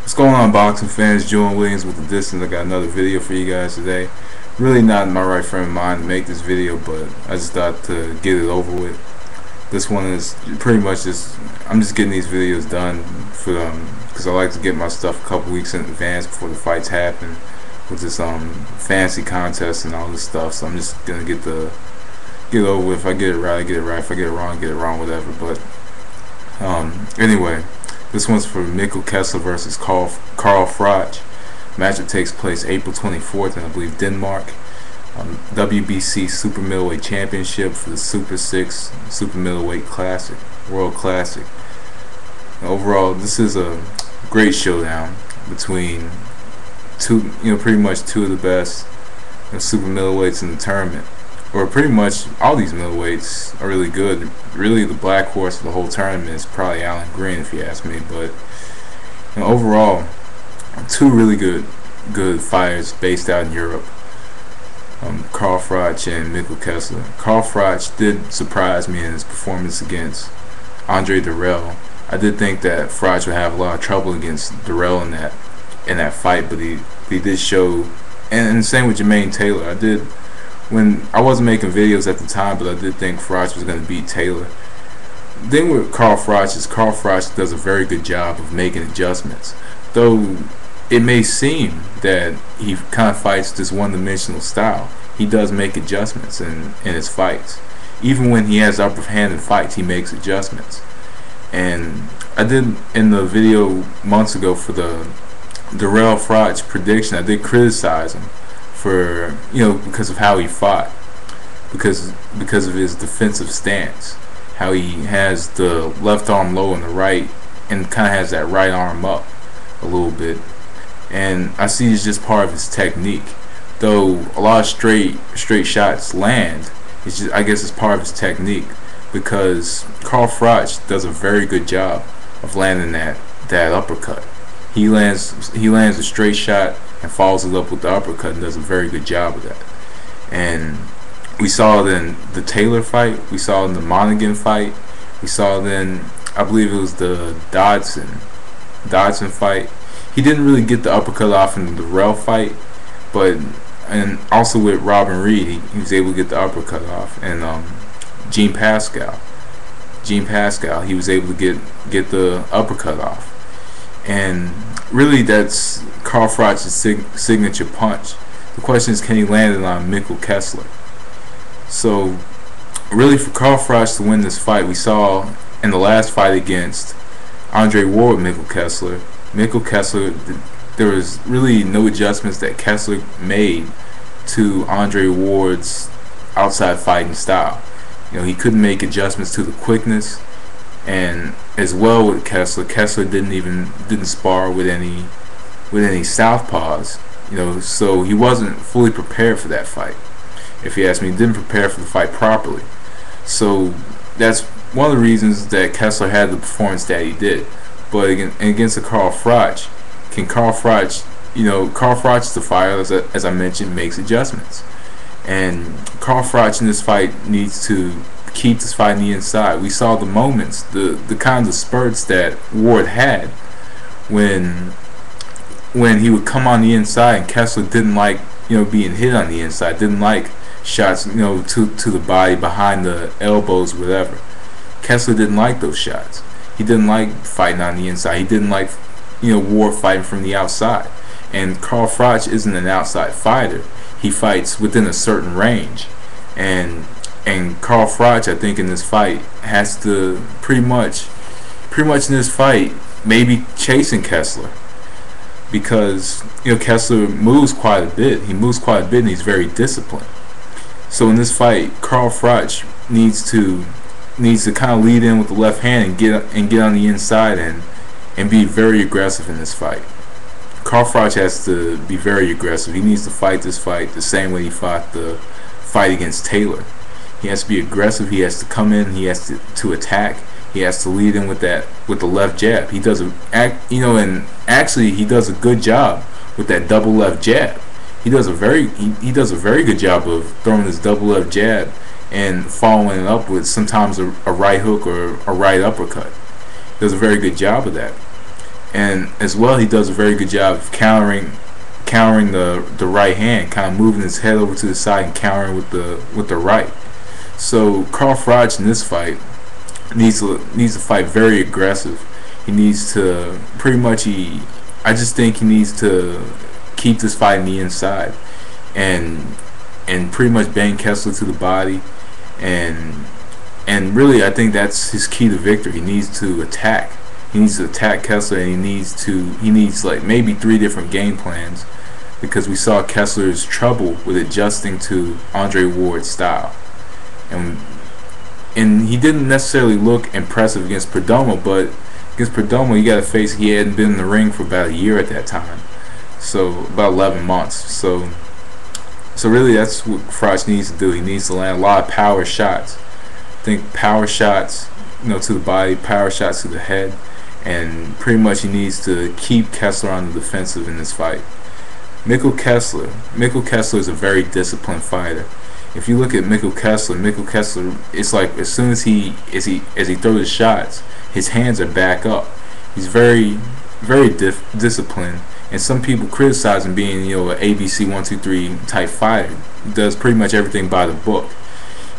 What's going on, boxing fans? Julian Williams with The Distance. I got another video for you guys today. Really not in my right frame of mind to make this video, but I just thought to get it over with. This one is pretty much just, I'm just getting these videos done for because I like to get my stuff a couple weeks in advance before the fights happen with this fancy contest and all this stuff. So I'm just gonna get it over with. If I get it right, I get it right. If I get it wrong, whatever. But anyway, this one's for Mikkel Kessler versus Carl Froch. Matchup takes place April 24th in, I believe, Denmark. WBC Super Middleweight Championship for the Super 6 Super Middleweight Classic, World Classic. And overall, this is a great showdown between pretty much two of the best super middleweights in the tournament. Or pretty much all these middleweights are really good. Really, the black horse of the whole tournament is probably Alan Green, if you ask me. But overall, two really good fighters based out in Europe. Carl Froch and Mikkel Kessler. Carl Froch did surprise me in his performance against Andre Dirrell. I did think that Froch would have a lot of trouble against Dirrell in that fight, but he did show. And the same with Jermaine Taylor. When I wasn't making videos at the time, but I did think Froch was going to beat Taylor. The thing with Carl Froch is Carl Froch does a very good job of making adjustments. Though it may seem that he kind of fights this one-dimensional style, he does make adjustments in his fights. Even when he has upper hand in fights, he makes adjustments. And I did, in the video months ago for the Dirrell Froch prediction, I did criticize him for, because of how he fought, because of his defensive stance, how he has the left arm low and the right, and kind of has that right arm up a little bit. And I see it's just part of his technique. Though a lot of straight shots land, it's just, I guess it's part of his technique, because Carl Froch does a very good job of landing that uppercut. He lands a straight shot and follows it up with the uppercut and does a very good job of that. And we saw it in the Taylor fight, we saw it in the Monaghan fight, we saw it in, I believe it was the Dodson fight. He didn't really get the uppercut off in the Dirrell fight, and also with Robin Reed, he was able to get the uppercut off. And Jean Pascal, he was able to get the uppercut off. And really, that's Carl Froch's signature punch. The question is, can he land it on Mikkel Kessler? So really, for Carl Froch to win this fight, we saw in the last fight against Andre Ward, Mikkel Kessler, there was really no adjustments that Kessler made to Andre Ward's outside fighting style. He couldn't make adjustments to the quickness, and as well with Kessler didn't spar with any southpaws. So he wasn't fully prepared for that fight. If you ask me, he didn't prepare for the fight properly. So that's one of the reasons that Kessler had the performance that he did. But against the Carl Froch, Carl Froch is the fighter, as I mentioned, makes adjustments. And Carl Froch in this fight needs to keep this fight on the inside. We saw the moments, the kind of spurts that Ward had when he would come on the inside, and Kessler didn't like being hit on the inside, didn't like shots to the body, behind the elbows, whatever. Kessler didn't like those shots. He didn't like fighting on the inside. He didn't like Ward fighting from the outside. And Carl Froch isn't an outside fighter. He fights within a certain range. And Carl Froch, I think, in this fight has to pretty much in this fight maybe chasing Kessler, because Kessler moves quite a bit. He moves quite a bit, and he's very disciplined. So in this fight, Carl Froch needs to kind of lead in with the left hand and get on the inside and be very aggressive in this fight. Carl Froch has to be very aggressive. He needs to fight this fight the same way he fought the fight against Taylor. He has to be aggressive. He has to come in. He has to attack. He has to lead in with the left jab. He does and actually he does a good job with that double left jab. He does a very good job of throwing his double left jab and following it up with sometimes a right hook or a right uppercut. He does a very good job of that. And and as well he does a very good job of countering the right hand, kind of moving his head over to the side and countering with the right. So Carl Froch in this fight needs to fight very aggressive. He needs to I just think he needs to keep this fight in the inside and pretty much bang Kessler to the body, and really I think that's his key to victory. He needs to attack. He needs to attack Kessler, and he needs like maybe 3 different game plans, because we saw Kessler's trouble with adjusting to Andre Ward's style, and he didn't necessarily look impressive against Perdomo, but against Perdomo you gotta face he hadn't been in the ring for about a year at that time, so about 11 months. So really that's what Froch needs to do. He needs to land a lot of power shots. I think power shots, to the body, power shots to the head, and pretty much he needs to keep Kessler on the defensive in this fight. Mikkel Kessler is a very disciplined fighter. If you look at Mikkel Kessler, it's like as soon as he throws his shots, his hands are back up. He's very disciplined, and some people criticize him being an ABC 1-2-3 type fighter. He does pretty much everything by the book.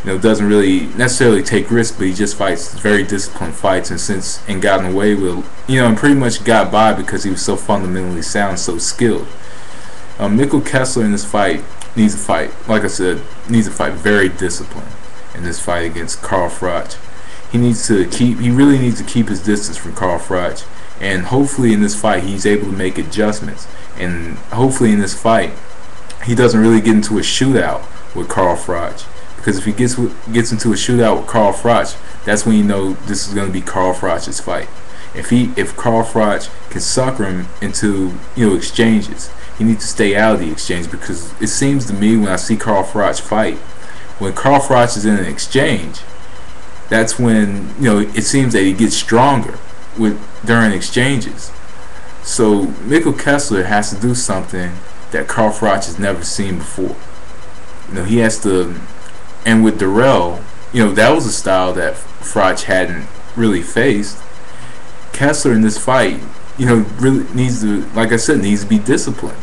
Doesn't really necessarily take risks, but he just fights very disciplined fights, and gotten away with, and pretty much got by because he was so fundamentally sound, so skilled. Mikkel Kessler in this fight needs to fight, like I said, very disciplined in this fight against Carl Froch. He really needs to keep his distance from Carl Froch, and hopefully in this fight he's able to make adjustments, and hopefully in this fight he doesn't really get into a shootout with Carl Froch, because if he gets into a shootout with Carl Froch, that's when this is going to be Carl Froch's fight. If Carl Froch can sucker him into exchanges, he needs to stay out of the exchange, because it seems to me when I see Carl Froch fight, when Carl Froch is in an exchange, that's when it seems that he gets stronger during exchanges. So Mikkel Kessler has to do something that Carl Froch has never seen before. He has to, and with Darrell, that was a style that Froch hadn't really faced. Kessler in this fight, really needs to, like I said, needs to be disciplined.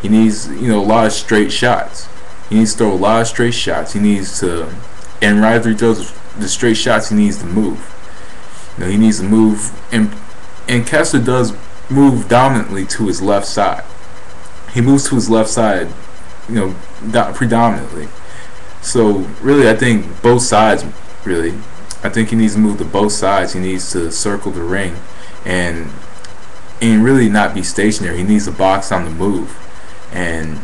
He needs, a lot of straight shots. He needs to throw a lot of straight shots. He needs to, and right after he throws the straight shots, he needs to move. He needs to move, and Kessler does move dominantly to his left side. He moves to his left side, predominantly. So really, I think both sides. Really, I think he needs to move to both sides. He needs to circle the ring, and really not be stationary. He needs to box on the move, and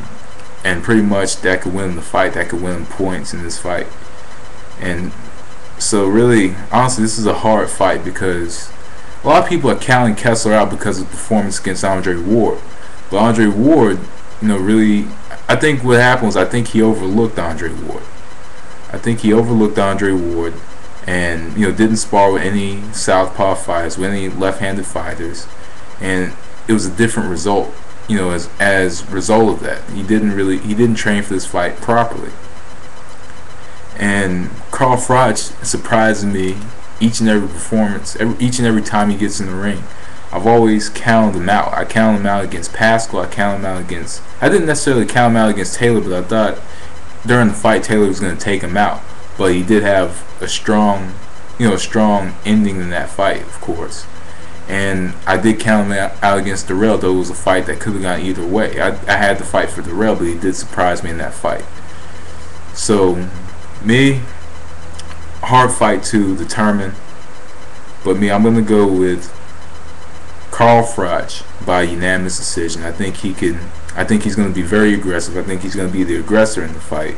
pretty much that could win the fight. That could win him points in this fight. And so really, honestly, this is a hard fight, because a lot of people are counting Kessler out because of performance against Andre Ward. But Andre Ward, really, I think what happened was I think he overlooked Andre Ward. And didn't spar with any southpaw fighters, with any left-handed fighters, and it was a different result. As a result of that, he didn't train for this fight properly. And Carl Froch surprises me each and every performance, each and every time he gets in the ring. I've always counted him out. I counted him out against Pascal. I didn't necessarily count him out against Taylor, but I thought during the fight Taylor was going to take him out. But he did have a strong ending in that fight, of course. And I did count him out against Darrell, though it was a fight that could have gone either way. I had to fight for Darrell, but he did surprise me in that fight. So, hard fight to determine. But I'm going to go with Carl Froch by unanimous decision. I think he's going to be very aggressive. I think he's going to be the aggressor in the fight.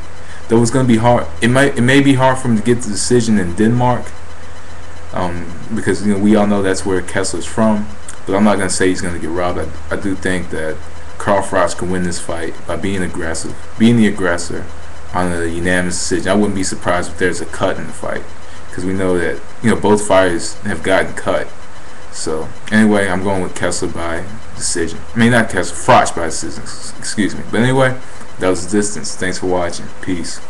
Though it's going to be hard. It may be hard for him to get the decision in Denmark, because we all know that's where Kessler's from. But I'm not going to say he's going to get robbed. I do think that Carl Froch can win this fight by being aggressive, being the aggressor on a unanimous decision. I wouldn't be surprised if there's a cut in the fight, because we know that both fighters have gotten cut. So anyway, I'm going with Kessler by decision. Not Kessler, Froch by decision. Excuse me. But anyway, that was the distance. Thanks for watching. Peace.